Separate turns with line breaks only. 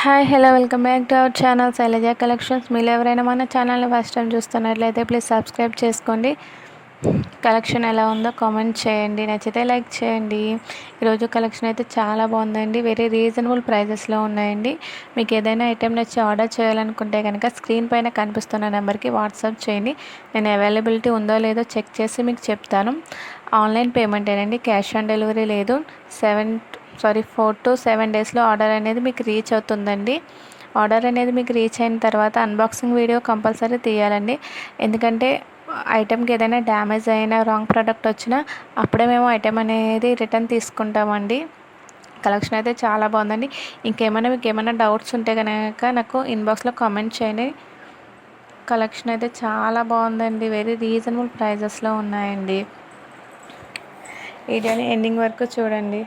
Hi hello welcome back to our channel Shailaja collections. మీరు ఎవరైనా మన ఛానల్ని ఫస్ట్ టైం చూస్తున్నట్లయితే ప్లీజ్ సబ్స్క్రైబ్ చేసుకోండి. కలెక్షన్ ఎలా ఉందో కామెంట్ చేయండి, నచ్చితే లైక్ చేయండి. ఈరోజు కలెక్షన్ అయితే చాలా బాగుందండి. వెరీ రీజనబుల్ ప్రైజెస్లో ఉన్నాయండి. మీకు ఏదైనా ఐటెం నచ్చి ఆర్డర్ చేయాలనుకుంటే కనుక స్క్రీన్ పైన కనిపిస్తున్న నెంబర్కి వాట్సాప్ చేయండి. నేను అవైలబిలిటీ ఉందో లేదో చెక్ చేసి మీకు చెప్తాను. ఆన్లైన్ పేమెంటేనండి, క్యాష్ ఆన్ డెలివరీ లేదు. 4 to 7 డేస్లో ఆర్డర్ అనేది మీకు రీచ్ అవుతుందండి. ఆర్డర్ అనేది మీకు రీచ్ అయిన తర్వాత అన్బాక్సింగ్ వీడియో కంపల్సరీ తీయాలండి. ఎందుకంటే ఐటెంకి ఏదైనా డ్యామేజ్ అయినా రాంగ్ ప్రోడక్ట్ వచ్చినా అప్పుడే మేము ఐటెం అనేది రిటర్న్ తీసుకుంటామండి. కలెక్షన్ అయితే చాలా బాగుందండి. మీకు ఏమైనా డౌట్స్ ఉంటే కనుక నాకు ఇన్బాక్స్లో కామెంట్ చేయండి. కలెక్షన్ అయితే చాలా బాగుందండి. వెరీ రీజనబుల్ ప్రైజెస్లో ఉన్నాయండి. వీడియోని ఎండింగ్ వరకు చూడండి.